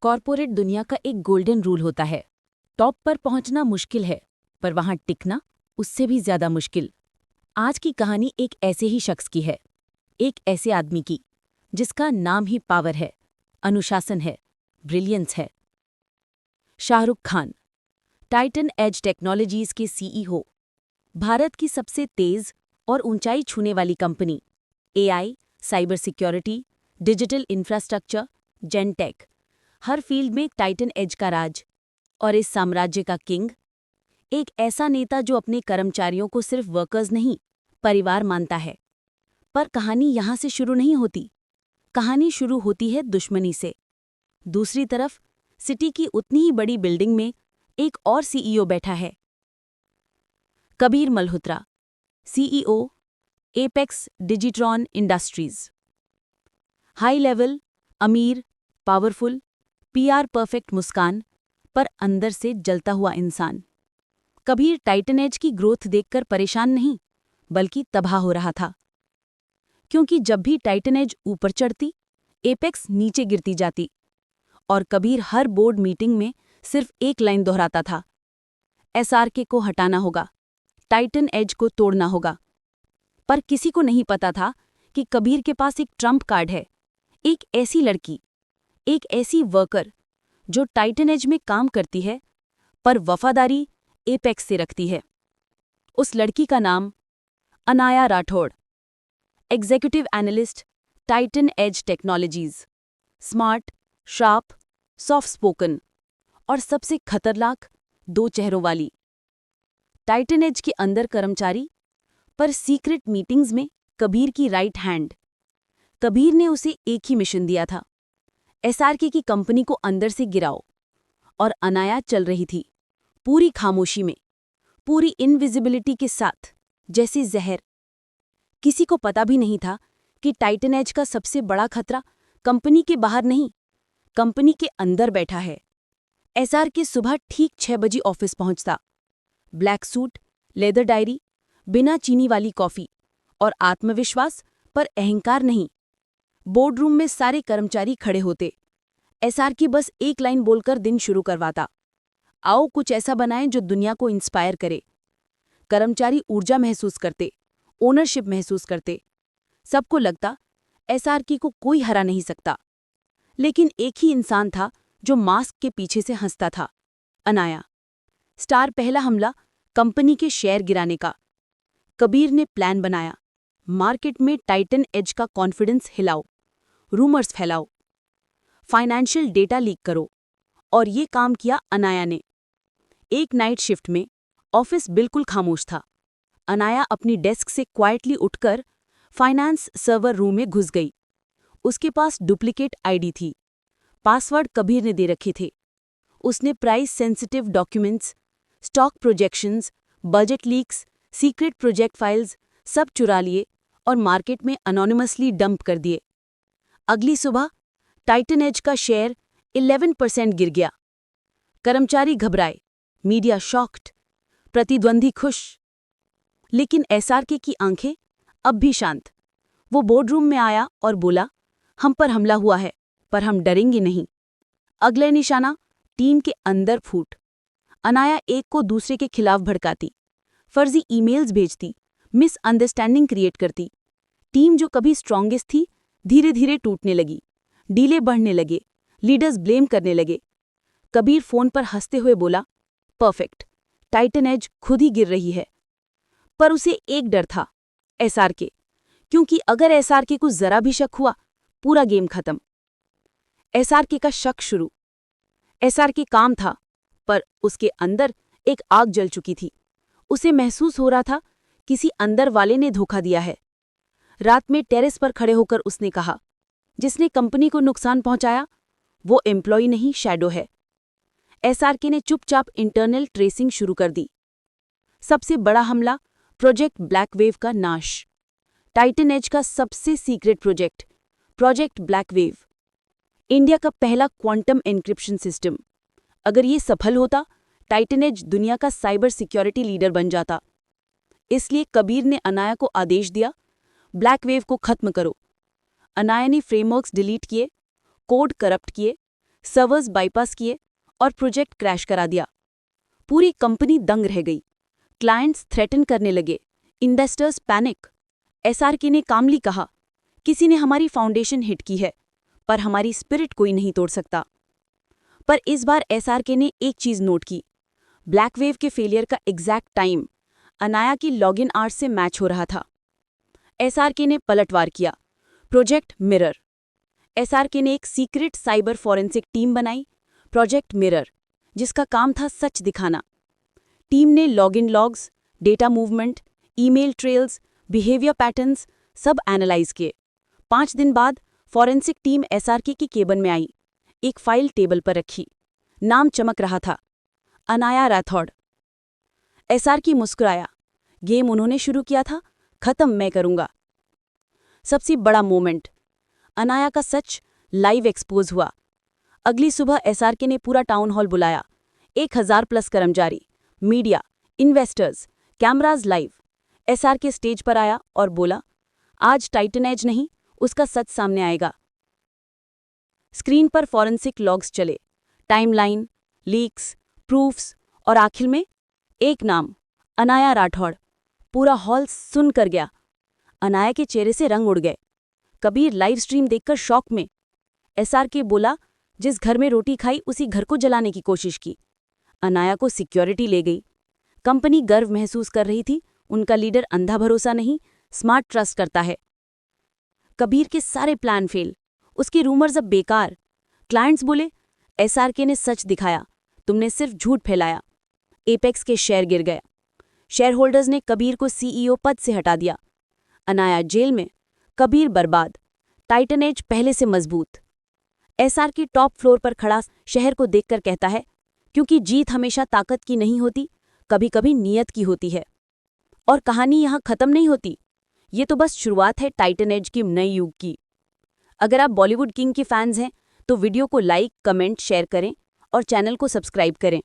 Corporate दुनिया का एक गोल्डन रूल होता है, टॉप पर पहुंचना मुश्किल है, पर वहां टिकना उससे भी ज्यादा मुश्किल। आज की कहानी एक ऐसे ही शख्स की है, एक ऐसे आदमी की जिसका नाम ही पावर है, अनुशासन है, ब्रिलियंस है। Shahrukh Khan, Titan as Technologies के सीईओ, भारत की सबसे तेज और ऊंचाई छूने वाली company, AI, cyber security, digital infrastructure, gentech, हर फील्ड में टाइटन एज का राज। और इस साम्राज्य का किंग, एक ऐसा नेता जो अपने कर्मचारियों को सिर्फ वर्कर्स नहीं, परिवार मानता है। पर कहानी यहां से शुरू नहीं होती। कहानी शुरू होती है दुश्मनी से। दूसरी तरफ सिटी की उतनी ही बड़ी बिल्डिंग में एक और सीईओ बैठा है, Kabir Malhotra, CEO, Apex Digitron Industries. High level, अमीर, पावरफुल, पीआर परफेक्ट मुस्कान, पर अंदर से जलता हुआ इंसान। कबीर टाइटन एज की ग्रोथ देखकर परेशान नहीं, बल्कि तबाह हो रहा था। क्योंकि जब भी टाइटन एज ऊपर चढ़ती, एपेक्स नीचे गिरती जाती। और कबीर हर बोर्ड मीटिंग में सिर्फ एक लाइन दोहराता था, एसआरके को हटाना होगा, टाइटन एज को तोड़ना होगा। पर किसी को नहीं पता था कि कबीर के पास एक ट्रम्प कार्ड है, एक ऐसी लड़की, एक ऐसी वर्कर जो टाइटन एज में काम करती है, पर वफादारी एपेक्स से रखती है। उस लड़की का नाम Anaya Rathore, executive analyst, Titan as technologies. Smart, sharp, soft spoken और सबसे खतरनाक, दो चेहरों वाली। टाइटन एज के अंदर कर्मचारी, पर सीक्रेट मीटिंग्स में कबीर की राइट हैंड। कबीर ने उसे एक ही मिशन दिया था, एसआरके की कंपनी को अंदर से गिराओ। और अनाया चल रही थी, पूरी खामोशी में, पूरी इनविजिबिलिटी के साथ, जैसे जहर। किसी को पता भी नहीं था कि टाइटन एज का सबसे बड़ा खतरा कंपनी के बाहर नहीं, कंपनी के अंदर बैठा है। एसआरके सुबह ठीक 6 बजे ऑफिस पहुंचता। ब्लैक सूट, लेदर डायरी, बिना चीनी वाली कॉफी और आत्मविश्वास पर अहंकार नहीं। बोर्डरूम में सारे कर्मचारी खड़े होते। एसआरके बस एक लाइन बोलकर दिन शुरू करवाता, आओ कुछ ऐसा बनाएं जो दुनिया को इंस्पायर करे। कर्मचारी ऊर्जा महसूस करते, ओनरशिप महसूस करते। सबको लगता एसआरके को कोई हरा नहीं सकता। लेकिन एक ही इंसान था जो मास्क के पीछे से हंसता था, अनाया। स्टार पहला हमला कंपनी के शेयर गिराने का। कबीर ने प्लान बनाया, मार्केट में टाइटन एज का कॉन्फिडेंस हिलाओ, रूमर्स फैलाओ, फाइनेंशियल डेटा लीक करो। और ये काम किया अनाया ने। एक नाइट शिफ्ट में ऑफिस बिल्कुल खामोश था। अनाया अपनी डेस्क से क्वाइटली उठकर फाइनेंस सर्वर रूम में घुस गई। उसके पास डुप्लीकेट आईडी थी, पासवर्ड कबीर ने दे रखे थे। उसने price sensitive documents, stock projections, budget leaks, secret project files सब चुरा लिए और मार्केट में अनोनिमसली डंप कर दिए। अगली सुबह टाइटन एज का शेयर 11% गिर गया। कर्मचारी घबराए, मीडिया शॉक्ड, प्रतिद्वंदी खुश। लेकिन एसआरके की आंखें अब भी शांत। वो बोर्डरूम में आया और बोला, हम पर हमला हुआ है, पर हम डरेंगे नहीं। अगले निशाना टीम के अंदर फूट। अनाया एक को दूसरे के खिलाफ भड़काती, फर्जी ईमेल्स भेजती, मिसअंडरस्टैंडिंग क्रिएट करती। टीम जो कभी स्ट्रॉन्गेस्ट थी, धीरे धीरे टूटने लगी। डीले बढ़ने लगे, लीडर्स ब्लेम करने लगे। कबीर फोन पर हंसते हुए बोला, परफेक्ट, टाइटन एज खुद ही गिर रही है। पर उसे एक डर था, एसआरके, क्योंकि अगर एसआरके को जरा भी शक हुआ, पूरा गेम खत्म। एसआरके का शक शुरू। एसआरके काम था, पर उसके अंदर एक आग जल चुकी थी। उसे महसूस हो रहा था किसी अंदर वाले ने धोखा दिया है। रात में टेरेस पर खड़े होकर उसने कहा, जिसने कंपनी को नुकसान पहुंचाया वो एम्प्लॉय नहीं, शैडो है। एसआरके ने चुपचाप इंटरनल ट्रेसिंग शुरू कर दी। सबसे बड़ा हमला, प्रोजेक्ट ब्लैकवेव का नाश। टाइटन एज का सबसे सीक्रेट प्रोजेक्ट, प्रोजेक्ट ब्लैकवेव, इंडिया का पहला क्वांटम एन्क्रिप्शन सिस्टम। अगर ये सफल होता, टाइटन एज दुनिया का साइबर सिक्योरिटी लीडर बन जाता। इसलिए कबीर ने अनाया को आदेश दिया, ब्लैकवेव को खत्म करो। अनाया ने फ्रेमवर्क्स डिलीट किए, कोड करप्ट किए, सर्वर्स बाईपास किए और प्रोजेक्ट क्रैश करा दिया। पूरी कंपनी दंग रह गई। क्लाइंट्स थ्रेटन करने लगे, इन्वेस्टर्स पैनिक। एसआरके ने कामली कहा, किसी ने हमारी फाउंडेशन हिट की है, पर हमारी स्पिरिट कोई नहीं तोड़ सकता। पर इस बार एसआरके ने एक चीज नोट की, ब्लैकवेव के फेलियर का एग्जैक्ट टाइम अनाया की लॉगिन आवर्स से मैच हो रहा था। एसआरके ने पलटवार किया, प्रोजेक्ट मिरर। एसआरके ने एक सीक्रेट साइबर फॉरेंसिक टीम बनाई, प्रोजेक्ट मिरर, जिसका काम था सच दिखाना। टीम ने login logs, data movement, email trails, behaviour patterns सब एनालाइज किए। 5 दिन बाद फॉरेंसिक टीम एसआरके की केबिन में आई। एक फाइल टेबल पर रखी। नाम चमक रहा था, अनाया राठौड़। एसआरके मुस्कुराया। गेम उन्होंने शुरू किया था, खत्म मैं करूंगा। सबसे बड़ा मोमेंट, अनाया का सच लाइव एक्सपोज हुआ। अगली सुबह एसआरके ने पूरा टाउन हॉल बुलाया। 1000+ कर्मचारी, media, investors, cameras live. SRK stage पर आया और बोला, आज टाइटन एज नहीं, उसका सच सामने आएगा। स्क्रीन पर फॉरेंसिक लॉग्स चले, टाइमलाइन, लीक्स, प्रूफ्स और आखिर में एक नाम, अनाया राठौड़। पूरा हॉल सुनकर गया। अनाया के चेहरे से रंग उड़ गए। कबीर लाइव स्ट्रीम देखकर शॉक में। एसआरके बोला, जिस घर में रोटी खाई उसी घर को जलाने की कोशिश की। अनाया को सिक्योरिटी ले गई। कंपनी गर्व महसूस कर रही थी, उनका लीडर अंधा भरोसा नहीं, स्मार्ट ट्रस्ट करता है। कबीर के सारे प्लान फेल, उसके रूमर्स अब बेकार। क्लाइंट्स बोले, एसआरके ने सच दिखाया, तुमने सिर्फ झूठ फैलाया। एपेक्स के शेयर गिर गया। शेयर होल्डर्स ने कबीर को सीईओ पद से हटा दिया। अनाया जेल में, कबीर बर्बाद। टाइटन एज पहले से मजबूत। एसआरके टॉप फ्लोर पर खड़ा शहर को देखकर कहता है, क्योंकि जीत हमेशा ताकत की नहीं होती, कभी कभी नीयत की होती है। और कहानी यहाँ खत्म नहीं होती, ये तो बस शुरुआत है टाइटन एज की नए युग की। अगर आप बॉलीवुड किंग के फैंस हैं तो वीडियो को लाइक, कमेंट, शेयर करें और चैनल को सब्सक्राइब करें।